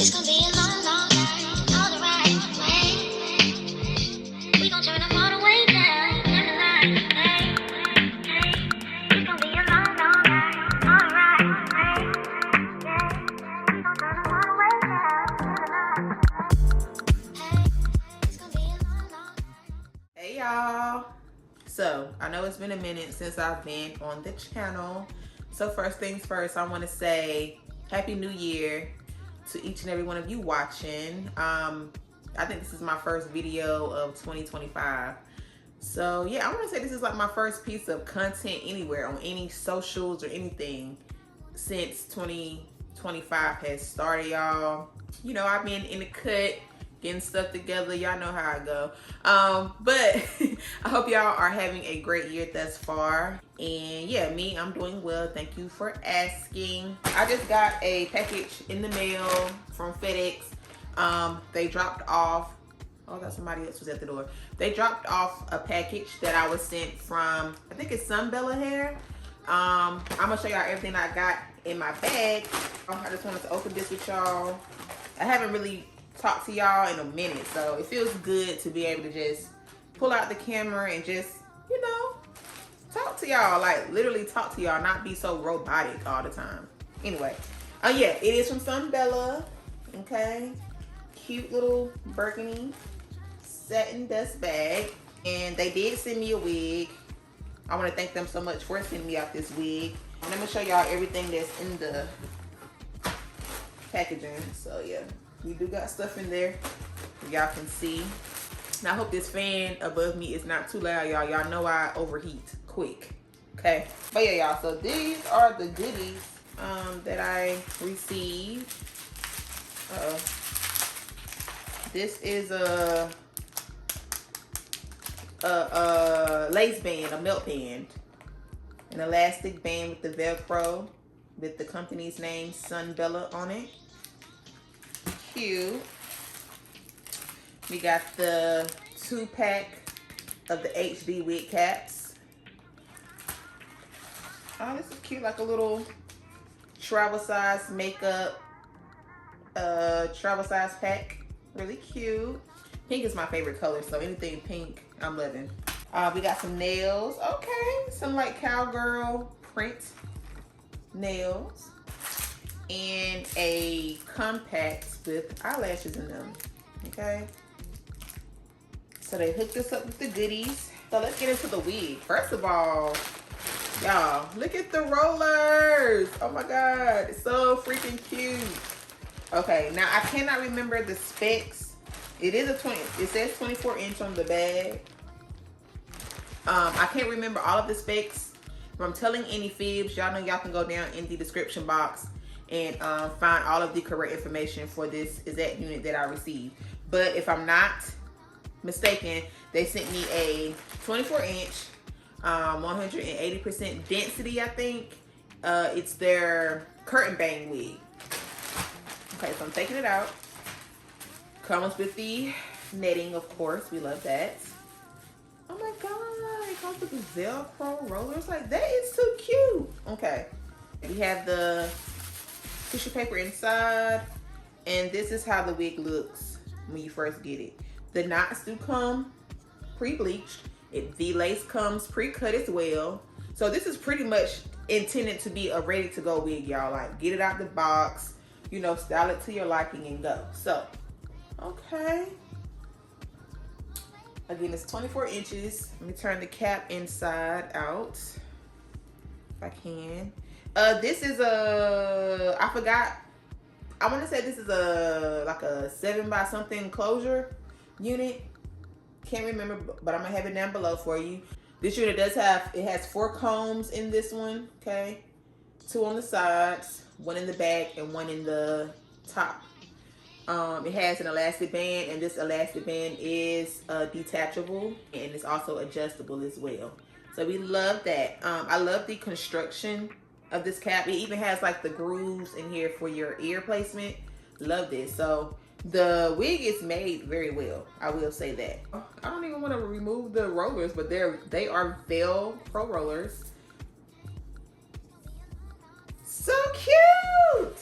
It's gonna be a long, long night, all the right way. We gon' turn them all the way down in the night. Hey, it's gonna be a long, long night, all the right way. We gon' turn them all the way down in the night. Hey, it's gonna be a long, long night. Hey y'all. So I know it's been a minute since I've been on the channel. So first things first, I want to say Happy New Year to each and every one of you watching. I think this is my first video of 2025. So yeah, I want to say this is like my first piece of content anywhere on any socials or anything since 2025 has started, y'all. You know, I've been in the cut, getting stuff together. Y'all know how I go. But I hope y'all are having a great year thus far. And yeah, I'm doing well. Thank you for asking. I just got a package in the mail from FedEx. They dropped off, oh, that's somebody else was at the door. They dropped off a package that I was sent from, I think it's Sunbella hair. I'm gonna show y'all everything I got in my bag. I just wanted to open this with y'all. I haven't really talked to y'all in a minute, so it feels good to be able to just pull out the camera and just, you know, talk to y'all, like literally talk to y'all, not be so robotic all the time. Anyway, yeah, it is from Sunbella. Okay, cute little burgundy satin dust bag, and they did send me a wig. I want to thank them so much for sending me out this wig. And I'm gonna show y'all everything that's in the packaging. So yeah, we do got stuff in there, y'all can see. Now I hope this fan above me is not too loud, y'all. Y'all know I overheat quick, okay? But yeah, y'all, so these are the goodies that I received. This is a lace band, a melt band, an elastic band with the Velcro with the company's name Sunbella on it. Cute. We got the 2-pack of the HD wig caps. Oh, this is cute, like a little travel size makeup travel size pack. Really cute. Pink is my favorite color, so anything pink I'm loving. We got some nails. Okay, some like cowgirl print nails, and a compact with eyelashes in them. Okay, so they hooked us up with the goodies. So let's get into the wig. First of all, y'all, look at the rollers. Oh my god, it's so freaking cute. Okay, now I cannot remember the specs. It is a 20, it says 24-inch on the bag. I can't remember all of the specs. If I'm telling any fibs, y'all know y'all can go down in the description box and find all of the correct information for this exact unit that I received. But if I'm not mistaken, they sent me a 24-inch, 180% density, I think. It's their curtain bang wig. Okay, so I'm taking it out. Comes with the netting, of course. We love that. Oh my god, it comes with the Velcro rollers. Like, that is so cute. Okay, we have the tissue paper inside, and this is how the wig looks when you first get it. The knots do come pre-bleached. The lace comes pre-cut as well. So this is pretty much intended to be a ready-to-go wig, y'all. Like, get it out the box, you know, style it to your liking and go. So, okay. Again, it's 24 inches. Let me turn the cap inside out, if I can. This is a, I forgot, I want to say this is a, like a 7 by something closure unit. Can't remember, but I'm gonna have it down below for you. This unit does have, it has 4 combs in this one, okay? 2 on the sides, 1 in the back, and 1 in the top. It has an elastic band, and this elastic band is detachable, and it's also adjustable as well. So we love that. I love the construction of this cap. It even has like the grooves in here for your ear placement. Love this. So the wig is made very well, I will say that. I don't even want to remove the rollers, but they are Velcro rollers. So cute.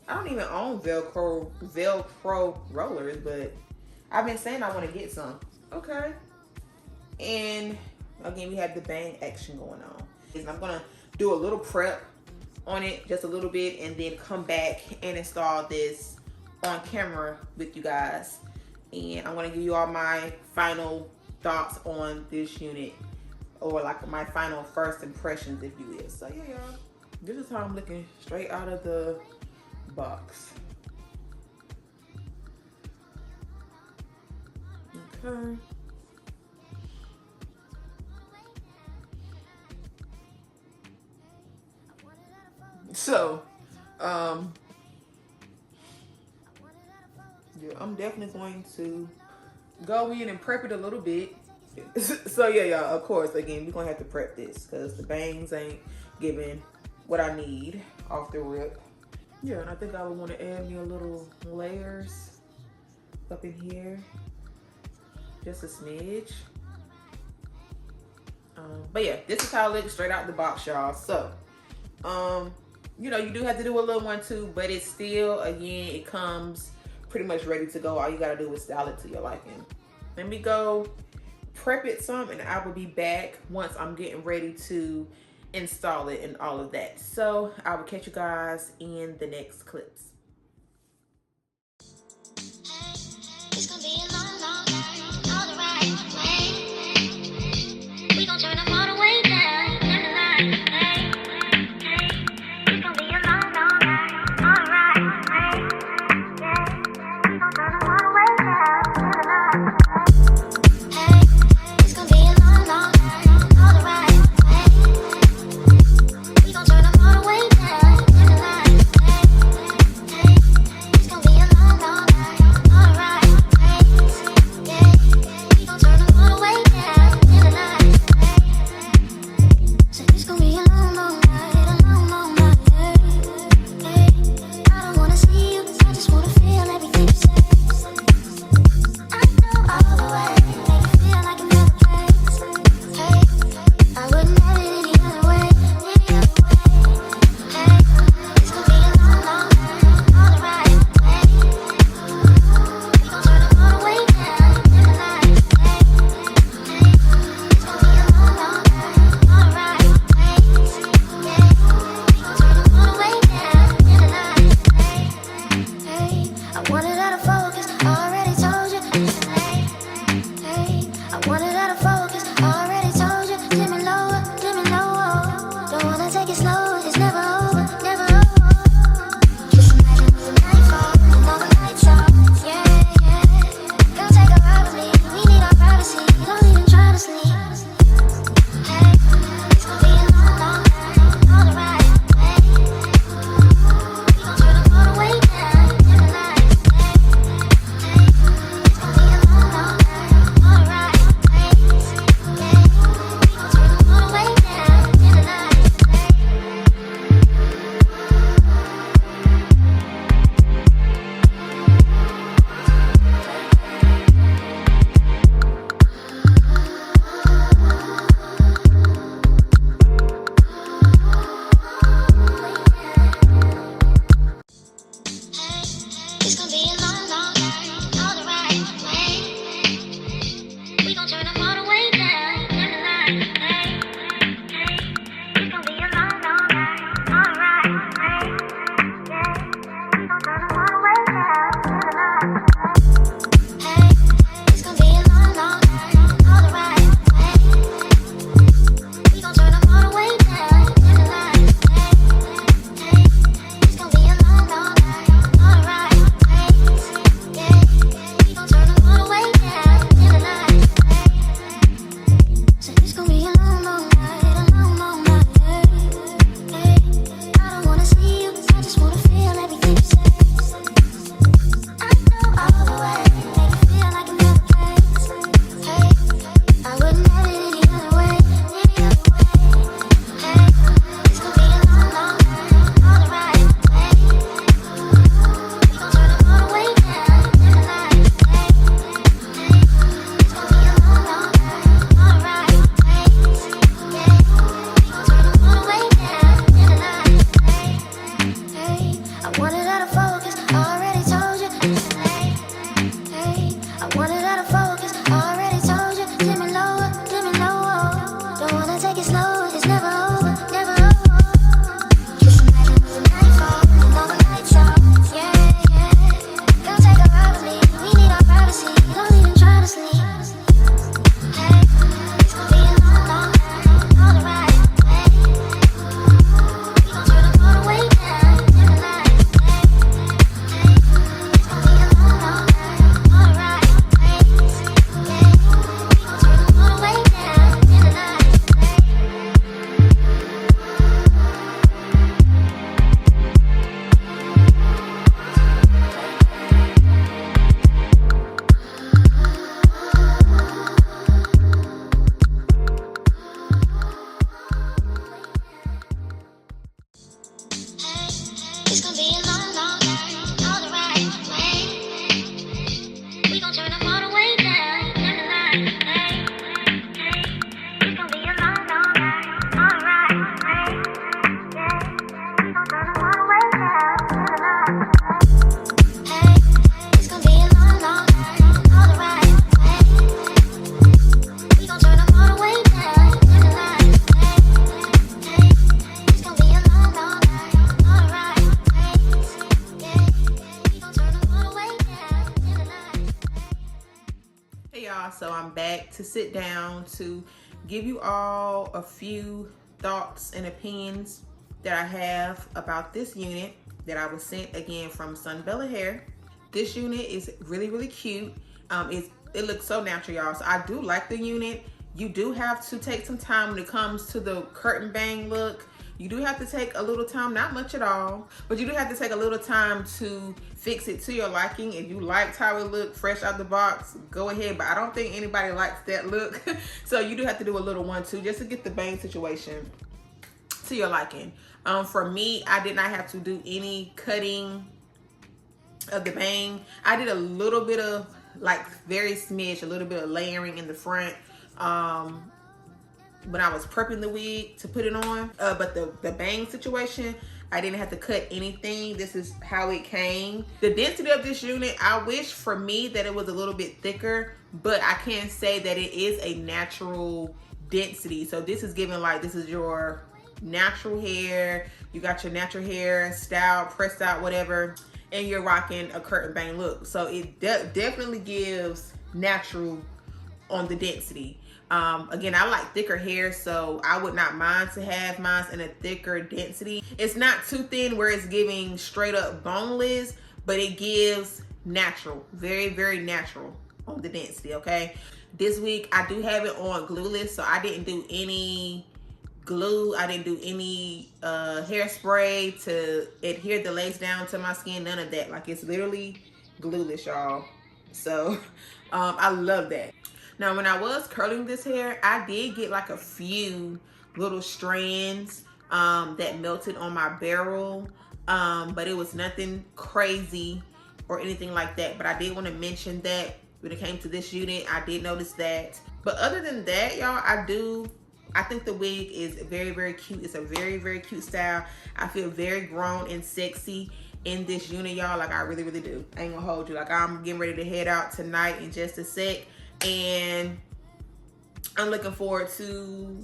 I don't don't even own Velcro rollers, but I've been saying I want to get some. Okay. And again, we have the bang action going on. And I'm gonna do a little prep on it, just a little bit, and then come back and install this on camera with you guys. And I want to give you all my final thoughts on this unit, or like my final first impressions, if you will. So yeah, y'all, this is how I'm looking straight out of the box. Okay. So, yeah, I'm definitely going to go in and prep it a little bit. So yeah, y'all, of course, again, we're gonna have to prep this because the bangs ain't giving what I need off the rip. Yeah, and I think I would want to add me a little layers up in here, just a smidge. But yeah, this is how it looks straight out the box, y'all. So, you know, you do have to do a little one too, but it's still, again, it comes pretty much ready to go. All you gotta do is style it to your liking. Let me go prep it some, and I will be back once I'm getting ready to install it and all of that. So I will catch you guys in the next clips. It's gonna be a long, long night, all the right way. We gon' turn them all the way down, turn the lights, hey, hey. It's gonna be a long, long night, all the right way. Yeah, we gon' turn them all the way down, turn the lights, hey. It's gonna be a long, long night, all the right way. We gon' turn them all the way down, turn the lights, hey, hey. It's gonna be a long, long night, all the right ways. Yeah, we gon' turn them all the way down, turn the lights, hey. So it's gonna be a long, long night, a long, long night, hey, hey. I don't wanna see you, I just wanna feel everything you say. I know all the way, make it feel like another place, hey. I wouldn't have it any other way, hey. It's gonna be a long, long night, all the right way. We gon' turn them all the way down, turn the lights, hey, hey. It's gonna be a long, long night, all the right ways. Yeah, we gon' turn them all the way down, turn the lights, hey, hey. I wanted out of focus, I already told you. Hey, hey. I wanted out of focus, I already told you. Dim me lower, dim me lower. Don't wanna take it slow, it's never over, never over. Just imagine the nightfall and all the lights out. Yeah, yeah. Girl, take a ride with me. We need our privacy. Don't even try to sleep. Hey, it's gonna be a long, long night, all the right way. We gon' turn them all the way down, turn the lights, hey, hey. It's gonna be a long, long night, all the right ways. Yeah, we gon' turn them all the way down, turn the lights, It's gonna be a long, long night, all the right way. We gon' turn them all the way down, turn the lights, hey, hey. It's gonna be a long, long night, all the right way. Yeah, we gon' turn them all the way down, turn the lights, hey, it's gonna be a long, long night, all the right way. We gon' turn them all the way down, turn the lights, hey, hey. It's gonna be a long, long night, all the right ways. Yeah, we gon' turn them all the way down, turn the lights, hey. So it's gonna be a long, long night, a long, long night, hey, hey. I don't wanna see you, I just wanna feel everything you say. I know all the way, make it feel like another place, hey. I wouldn't have it any other way, any other way, hey. It's gonna be a long, long night, all the right way. We gon' turn them all the way down, turn the lights, hey, hey. It's gonna be a long, long night, all the right ways. Yeah, we gon' turn them all the way down, turn the lights, hey, hey. I wanted out of focus, Hey, it's gonna be a long, long night on the right way. We gon' turn them all the way down in the night. Hey, it's gonna be a long, long night on the right way. Yeah, we gon' turn them all the way down in the night. Hey y'all, so I'm back to sit down to give you all a few thoughts and opinions that I have about this unit that I was sent again from Sunbella Hair. This unit is really, really cute. It looks so natural, y'all. So I do like the unit. You do have to take some time when it comes to the curtain bang look. You do have to take a little time, not much at all, but you do have to take a little time to fix it to your liking. If you liked how it looked fresh out the box, go ahead. But I don't think anybody likes that look. So you do have to do a little one too, just to get the bang situation to your liking. For me, I did not have to do any cutting of the bang. I did a little bit of, like, very smidge, a little bit of layering in the front when I was prepping the wig to put it on. But the bang situation, I didn't have to cut anything. This is how it came. The density of this unit, I wish for me that it was a little bit thicker, but I can say that it is a natural density. So this is giving, like, this is your natural hair. You got your natural hair styled, pressed out, whatever, and you're rocking a curtain bang look. So it definitely gives natural on the density. Again, I like thicker hair, so I would not mind to have mine in a thicker density. It's not too thin where it's giving straight up boneless, but it gives natural, very, very natural on the density, okay? This week, I do have it on glueless, so I didn't do any glue. I didn't do any hairspray to adhere the lace down to my skin, none of that. Like, it's literally glueless, y'all. So I love that. Now, when I was curling this hair, I did get like a few little strands that melted on my barrel, but it was nothing crazy or anything like that. But I did want to mention that when it came to this unit, I did notice that. But other than that, y'all, I think the wig is very, very cute. It's a very, very cute style. I feel very grown and sexy in this unit, y'all. Like, I really, really do. I ain't gonna hold you. Like, I'm getting ready to head out tonight in just a sec, and I'm looking forward to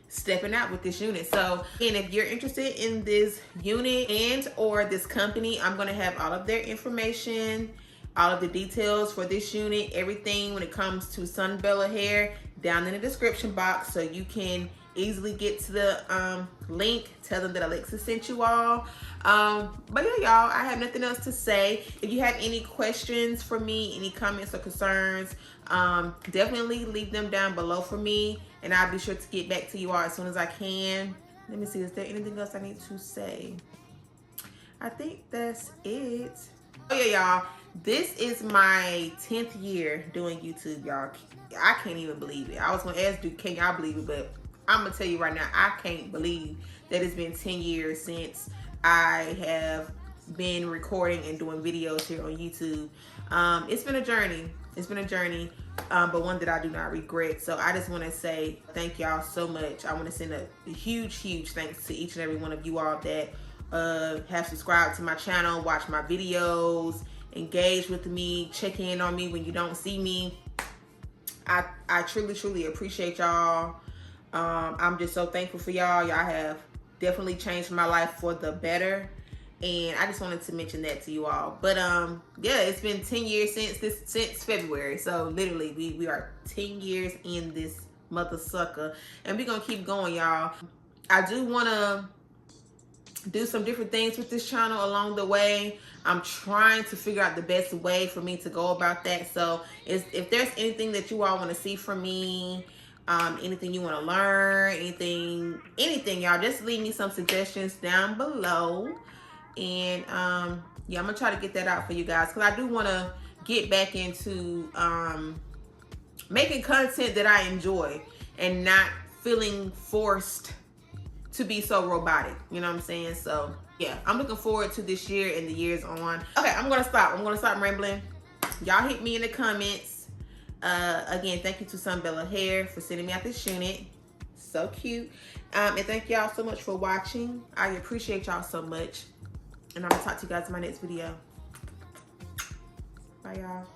stepping out with this unit. So, and if you're interested in this unit and or this company, I'm gonna have all of their information, all of the details for this unit, everything when it comes to Sunbella Hair down in the description box, so you can easily get to the link. Tell them that Alexa sent you all. But yeah, y'all, I have nothing else to say. If you have any questions for me, any comments or concerns, definitely leave them down below for me, and I'll be sure to get back to you all as soon as I can. Let me see, is there anything else I need to say? I think that's it. Oh yeah, y'all, this is my 10th year doing YouTube, y'all. I can't even believe it. I was gonna ask, can y'all believe it? But I'm gonna tell you right now, I can't believe that it's been 10 years since I have been recording and doing videos here on YouTube. It's been a journey. It's been a journey, but one that I do not regret. So I just want to say thank y'all so much. I want to send a huge, huge thanks to each and every one of you all that have subscribed to my channel, watch my videos, engage with me, check in on me when you don't see me. I truly, truly appreciate y'all. I'm just so thankful for y'all. Y'all have definitely changed my life for the better, and I just wanted to mention that to you all. But yeah, it's been 10 years since February. So literally we are 10 years in this mother sucker, and we're gonna keep going, y'all. I do want to do some different things with this channel along the way. I'm trying to figure out the best way for me to go about that. So if there's anything that you all want to see from me, anything you want to learn, anything, y'all, just leave me some suggestions down below. And yeah, I'm gonna try to get that out for you guys, because I do want to get back into making content that I enjoy and not feeling forced to be so robotic, you know what I'm saying? So yeah, I'm looking forward to this year and the years on. Okay, I'm gonna stop rambling. Y'all hit me in the comments. Again, thank you to Sunbella Hair for sending me out this unit. So cute. And thank y'all so much for watching. I appreciate y'all so much. And I'm gonna talk to you guys in my next video. Bye, y'all.